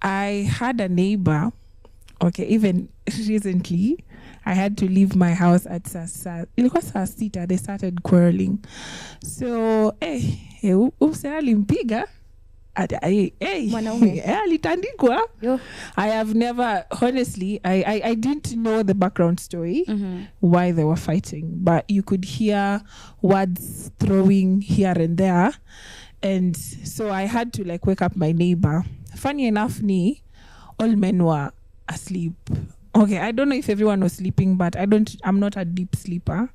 I had a neighbor, okay, even recently, I had to leave my house at ilikuwa saa sita, they started quarreling. So, alimpiga, alitandikwa. I have never, honestly, I didn't know the background story, why they were fighting, but you could hear words throwing here and there. And so I had to like wake up my neighbor. Funny enough, all men were asleep. Okay, I don't know if everyone was sleeping, but I'm not a deep sleeper,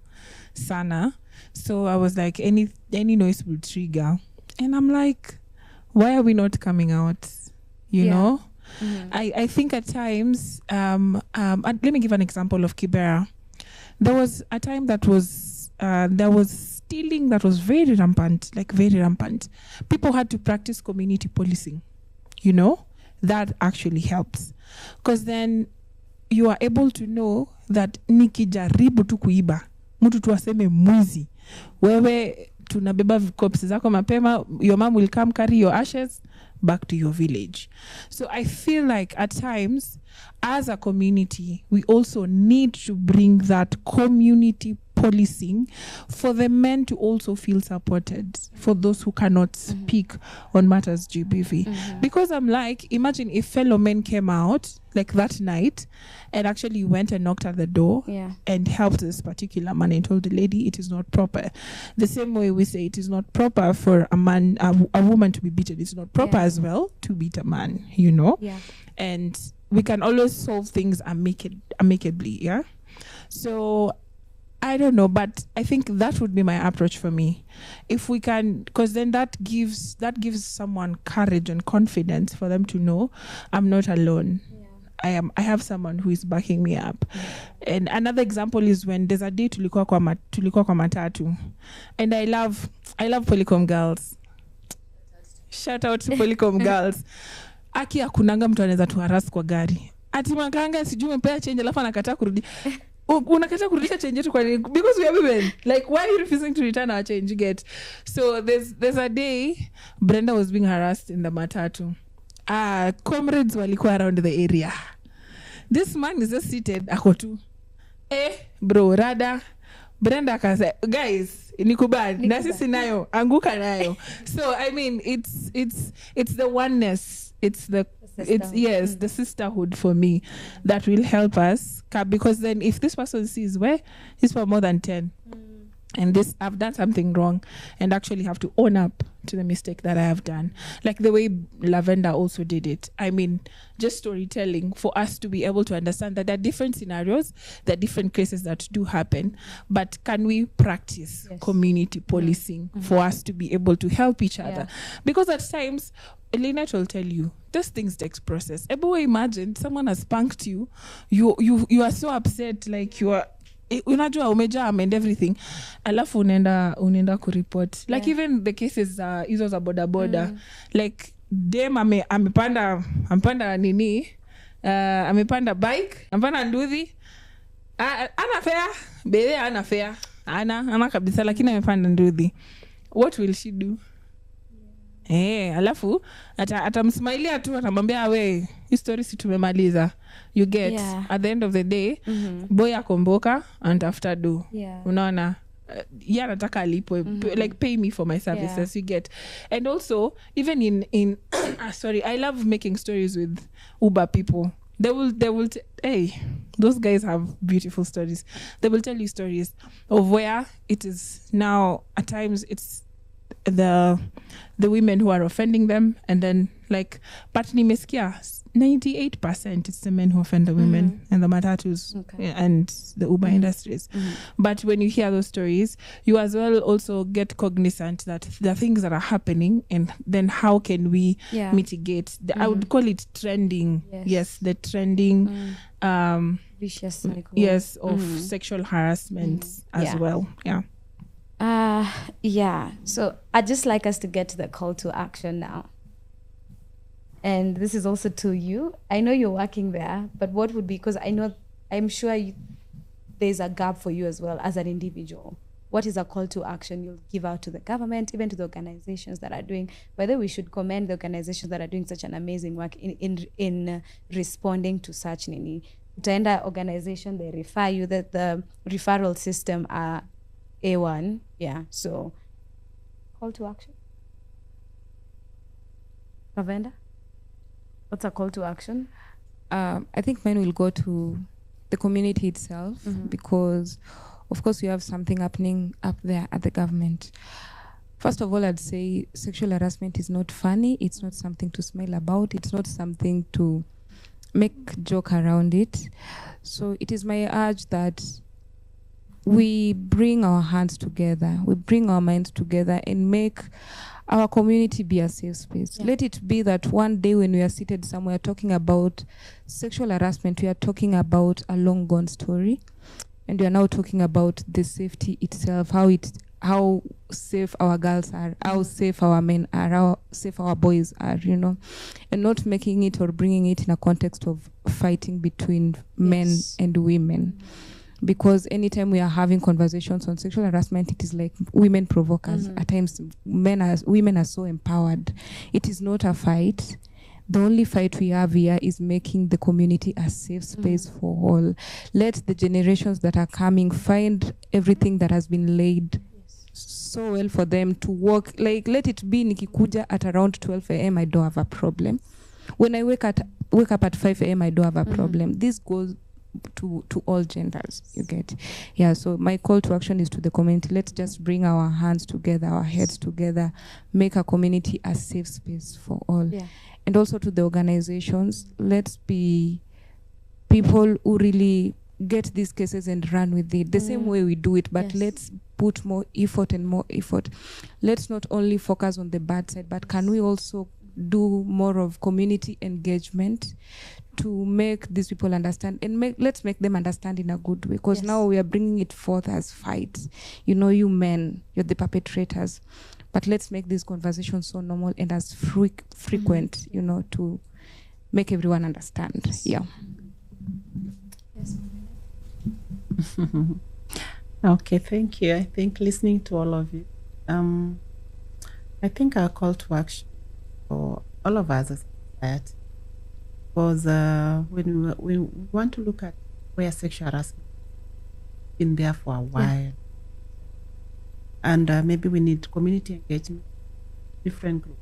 sana. So I was like, any noise will trigger. And I'm like, why are we not coming out? You know? I think at times, let me give an example of Kibera. there was a time that was there was stealing that was very rampant, like very rampant. People had to practice community policing. You know, that actually helps, because then you are able to know that nikijaribu tu kuiba mtu tu aseme mwizi, wewe tunabeba corpses zako mapema, your mom will come carry your ashes back to your village. So I feel like at times as a community we also need to bring that community policing for the men to also feel supported, for those who cannot speak on matters GBV. Because I'm like, imagine if fellow men came out like that night and actually went and knocked at the door and helped this particular man and told the lady it is not proper. The same way we say it is not proper for a man, a woman to be beaten, it's not proper as well to beat a man, you know? And we can always solve things amicably, yeah? So I don't know, but I think that would be my approach for me. If we can, because then that gives someone courage and confidence for them to know I'm not alone. I have someone who is backing me up. And another example is when there's a day tulikuwa kwa matatu. And I love Polycom girls. Shout out to Polycom girls. Aki akunanga mtu anaweza tu harass kwa gari. Ati makanga sijui umepea change alafu anakataa kurudi. Unakataa kurudisha change yetu kwa nini? Because we are women. Like, why are you refusing to return our change? You get. So there's a day Brenda was being harassed in the matatu. Comrades walikuwa around the area. This man is just seated ako tu. Bro, rada Brenda akasa, guys, nikubali na sisi nayo anguka nayo. So I mean it's the oneness, it's the the sisterhood for me that will help us, because then if this person sees where he's for more than 10 and this I've done something wrong and actually have to own up to the mistake that I have done, like the way Lavender also did it. I mean, just storytelling for us to be able to understand that there are different scenarios, there are different cases that do happen, but can we practice community policing for us to be able to help each other? Because at times Lynette will tell you those things takes process. Ever imagine someone has spanked you, you are so upset, like you are unajua umejam and everything, alafu unaenda kureport, like even the cases hizo za boda like dem amepanda nini, amepanda bike, amepanda nduthi, ana fare bebe, ana fare ana kabisa, lakini amepanda nduthi. What will she do? Alafu atamsmailia tu, atamwambia we history si tumemaliza. You get at the end of the day boy akomboka and after do unaona nataka alipo, like pay me for my services, you get. And also even in sorry, I love making stories with Uber people. They will those guys have beautiful stories. They will tell you stories of where it is now at times it's the women who are offending them, and then like, but nimesikia 98% it's the men who offend the women and the matatus and the Uber industries. But when you hear those stories, you as well also get cognizant that there are things that are happening, and then how can we mitigate I would call it trending. The trending vicious cycle. Of sexual harassment as well. So I'd just like us to get to the call to action now. And this is also to you. I know you're working there, but what would be, because I'm sure there's a gap for you as well as an individual. What is a call to action you'll give out to the government, even to the organizations that are doing? Whether we should commend the organizations that are doing such an amazing work in responding to such nini. Utaenda organization, they refer you, that the referral system are A1. So call to action. Lavender? What's a call to action? I think men will go to the community itself, because of course we have something happening up there at the government. First of all, I'd say sexual harassment is not funny. It's not something to smile about. It's not something to make joke around it. So it is my urge that we bring our hands together, we bring our minds together and make our community be a safe space. Let it be that one day when we are seated somewhere talking about sexual harassment, we are talking about a long gone story. and we are now talking about the safety itself, how safe our girls are, how safe our men are, how safe our boys are, you know, and not making it or bringing it in a context of fighting between men and women. Because anytime we are having conversations on sexual harassment, it is like women provoke us. At times, women are so empowered. It is not a fight. The only fight we have here is making the community a safe space for all. Let the generations that are coming find everything that has been laid so well for them to work. Like, let it be nikikuja at around 12 a.m. I don't have a problem. When I wake up at 5 a.m. I don't have a problem. This goes to all genders, you get. Yeah, so my call to action is to the community. Let's just bring our hands together, our heads together, make a community a safe space for all. Yeah. And also to the organizations, let's be people who really get these cases and run with it the same way we do it, but let's put more effort and more effort. Let's not only focus on the bad side, but can we also do more of community engagement to make these people understand, and let's make them understand in a good way, because now we are bringing it forth as fights. You know, you men, you're the perpetrators, but let's make these conversations so normal and as frequent, you know, to make everyone understand. Yeah. Okay, thank you. I think listening to all of you, I think our call to action for all of us as society was when we want to look at where sexual harassment has been there for a while, and maybe we need community engagement, different groups,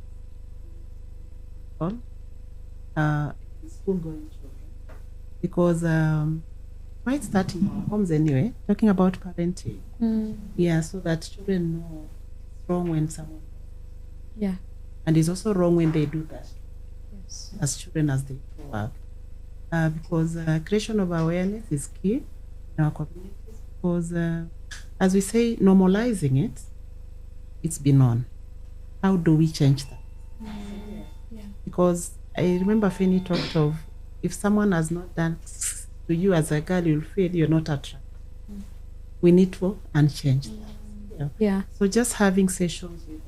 school-going children, because might start in our homes anyway, talking about parenting. Yeah, so that children know it's wrong when someone. Yeah. And it's also wrong when they do that. As children, as they grow up. Because creation of awareness is key in our communities. Because, as we say, normalizing it, it's been on. How do we change that? Because I remember Fanny talked of, if someone has not done to you as a girl, you'll feel you're not attracted. We need to unchange that. Yeah. So just having sessions with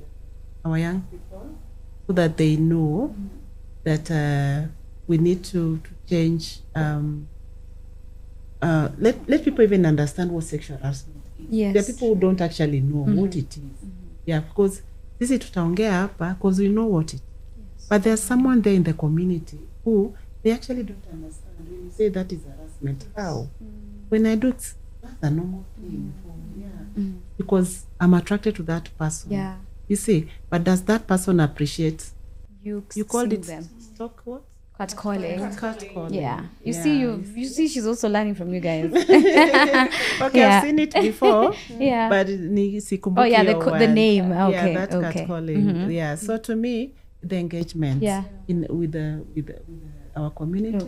our young people so that they know that we need to change. Let people even understand what sexual harassment is. Yes. There are people who don't actually know what it is. Yeah, because this is tutaongea hapa because we know what it is. But there's someone there in the community who they actually don't understand. When you say that is harassment, how? When I do it, that's a normal thing. Because I'm attracted to that person. Yeah. You see, but does that person appreciate? You called it them. Stalk what? Catcalling. Yeah. You see, she's also learning from you guys. Okay, I've seen it before. But the name. Okay. Yeah, that's catcalling. Yeah. So to me, the engagement with our community,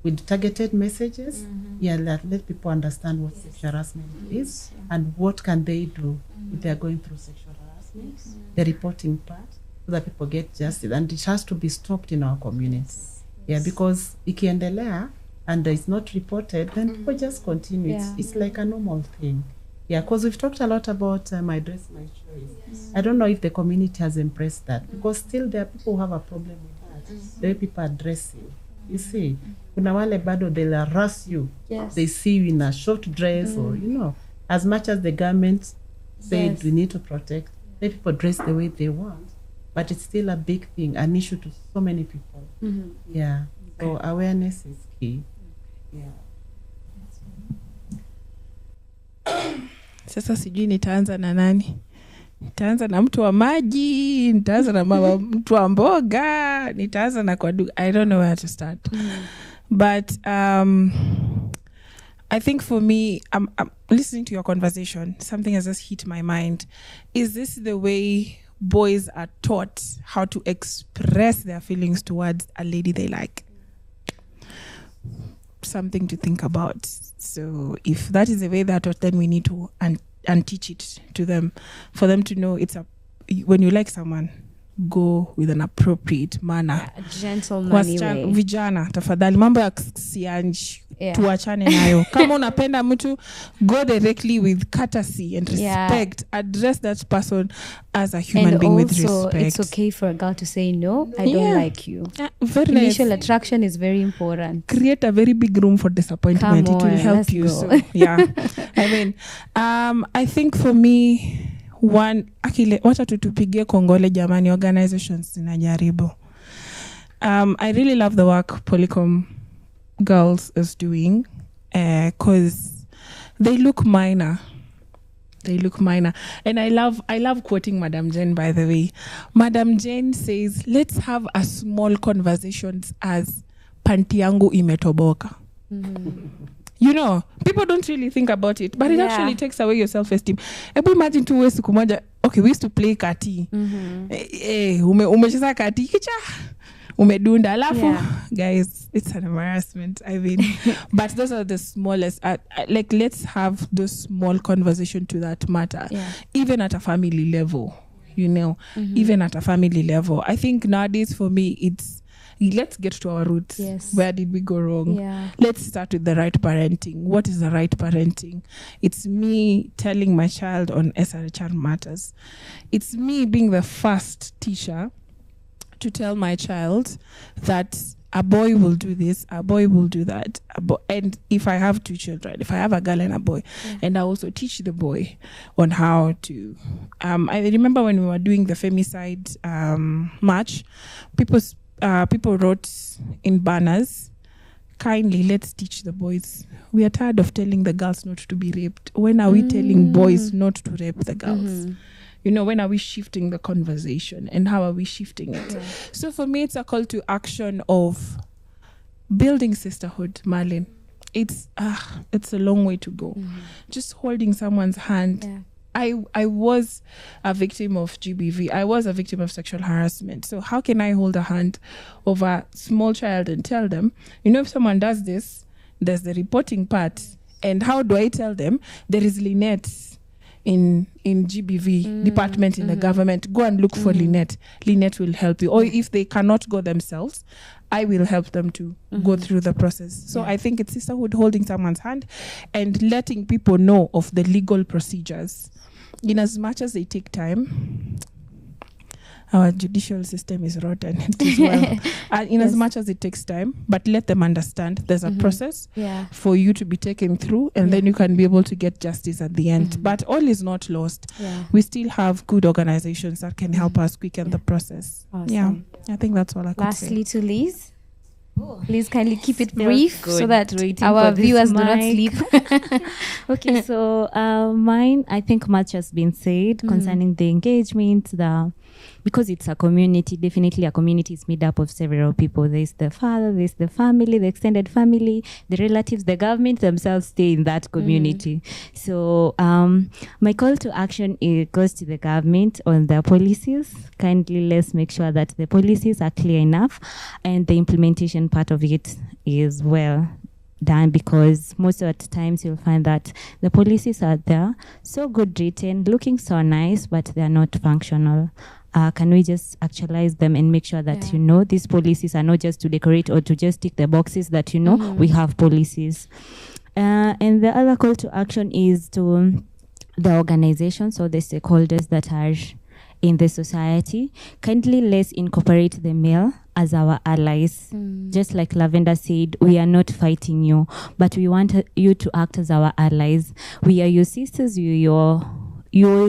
with targeted messages, let people understand what sexual harassment is and what can they do if they are going through sexual harassment, the reporting part, so that people get justice, and it has to be stopped in our communities. Yeah, because ikiendelea and it's not reported, then people just continue. It's like a normal thing. Yeah, because we've talked a lot about my dress, my choice. I don't know if the community has embraced that, because still there are people who have a problem with that. The way people are dressing. You see, kuna wale bado they'll harass you. They see you in a short dress or, you know, as much as the government said we need to protect, let people dress the way they want. But it's still a big thing, an issue to so many people. Yeah. So awareness is key. Yeah. Sasa sijui nitaanza na nani? Nitaanza na mtu wa maji, nitaanza na mtu wa mboga, nitaanza na kwa duka. I don't know where to start. But I think for me, I'm listening to your conversation. Something has just hit my mind. Is this the way boys are taught how to express their feelings towards a lady they like? Something to think about. So if that is the way they're taught, then we need to unteach it to them, for them to know when you like someone, go with an appropriate manner. A gentlemanly way. Vijana, tafadhali, mambo ya sianji, Yeah. tuachane nayo. Kama unapenda mtu, go directly with courtesy and respect. Address that person as a human being with respect. And also, it's okay for a girl to say, no, I don't like you. Very Initial nice. attraction is very important. Create a very big room for disappointment. Come It will on, help let's you. go. So, yeah. I mean, I think for me, wacha tutupigie kongole jamani, organizations zinajaribu. I really love the work Polycom girls is doing because they look minor. And I love quoting Madam Jane, by the way. Madam Jane says, let's have a small conversations as panty yangu imetoboka. You know, people don't really think about it, but it actually takes away your self-esteem. Ebu imagine tu wewe siku moja, okay, we used to play kati. Umecheza kati kicha. Umedunda alafu, guys, it's an embarrassment. I mean, but those are the smallest. Like, let's have those small conversation to that matter, even at a family level. You know, even at a family level. I think nowadays for me, it's let's get to our roots. Yes. Where did we go wrong? Yeah. Let's start with the right parenting. What is the right parenting? It's me telling my child on SRHR matters. It's me being the first teacher to tell my child that a boy will do this, a boy will do that. And if I have two children, if I have a girl and a boy, and I also teach the boy on how to. I remember when we were doing the femicide march, people wrote in banners, kindly, let's teach the boys. We are tired of telling the girls not to be raped. When are we telling boys not to rape the girls? You know, when are we shifting the conversation and how are we shifting it? So for me, it's a call to action of building sisterhood, Marlene. It's a long way to go. Just holding someone's hand. I was a victim of GBV. I was a victim of sexual harassment. So how can I hold a hand of a small child and tell them, you know, if someone does this, there's the reporting part. And how do I tell them? There is Lynette in GBV department in the government. Go and look for Lynette. Lynette will help you. Or if they cannot go themselves, I will help them to go through the process. So I think it's sisterhood, holding someone's hand and letting people know of the legal procedures. In as much as they take time, our judicial system is rotten as well. In as much as it takes time, but let them understand there's a process for you to be taken through, and then you can be able to get justice at the end. But all is not lost. We still have good organizations that can help us quicken the process. Awesome. I think that's all I could say. Lastly, to Liz. Please kindly keep it brief so that our viewers do not sleep. Okay, so mine, I think much has been said concerning the engagement, because it's a community. Definitely a community is made up of several people. There's the father, there's the family, the extended family, the relatives, the government themselves stay in that community. So my call to action goes to the government on their policies. Kindly let's make sure that the policies are clear enough and the implementation part of it is well done, because most of the times you'll find that the policies are there, so good written, looking so nice, but they're not functional. Can we just actualize them and make sure that, you know, these policies are not just to decorate or to just tick the boxes that, you know, we have policies. And the other call to action is to the organizations or the stakeholders that are in the society. Kindly let's incorporate the male as our allies. Just like Lavender said, we are not fighting you, but we want you to act as our allies. We are your sisters, your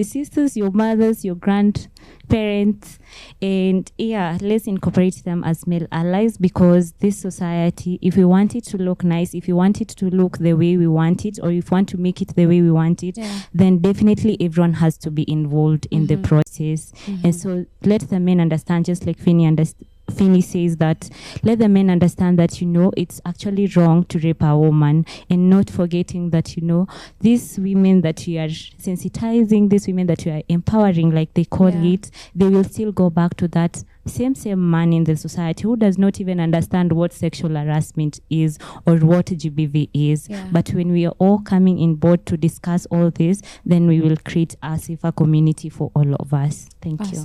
sisters, your mothers, your grandparents, and let's incorporate them as male allies, because this society, if we want it to look nice, if we want it to look the way we want it, or if we want to make it the way we want it, then definitely everyone has to be involved in the process. And so let the men understand, just like Finny says, that let the men understand that, you know, it's actually wrong to rape a woman, and not forgetting that, you know, these women that you are sensitizing, these women that you are empowering, like they call it, they will still go back to that same man in the society who does not even understand what sexual harassment is or what GBV is. But when we are all coming in board to discuss all this, then we will create a safer community for all of us. Thank you.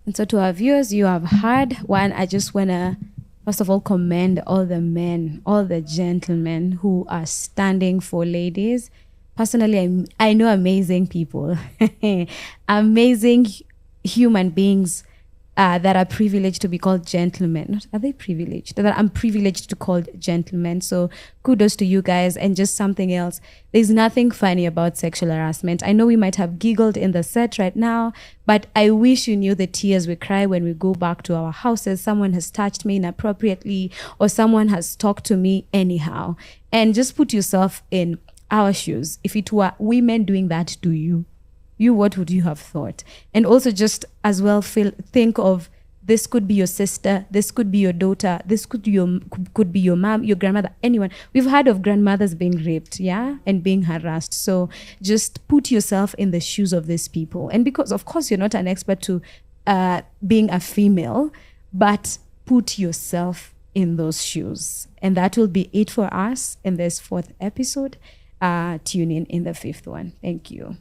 And so to our viewers, you have heard one. I just want to first of all, commend all the men, all the gentlemen who are standing for ladies. Personally, I know amazing people, amazing human beings that are privileged to be called gentlemen. Are they privileged? That I'm privileged to call gentlemen. So kudos to you guys. And just something else. There's nothing funny about sexual harassment. I know we might have giggled in the set right now, but I wish you knew the tears we cry when we go back to our houses. Someone has touched me inappropriately, or someone has talked to me anyhow. And just put yourself in our shoes. If it were women doing that to you, what would you have thought? And also just as well think of, this could be your sister, this could be your daughter, this could be your mom, your grandmother, anyone. We've heard of grandmothers being raped, yeah, and being harassed. So just put yourself in the shoes of these people. And because of course you're not an expert to being a female, but put yourself in those shoes. And that will be it for us in this 4th episode. Tune in the 5th one. Thank you.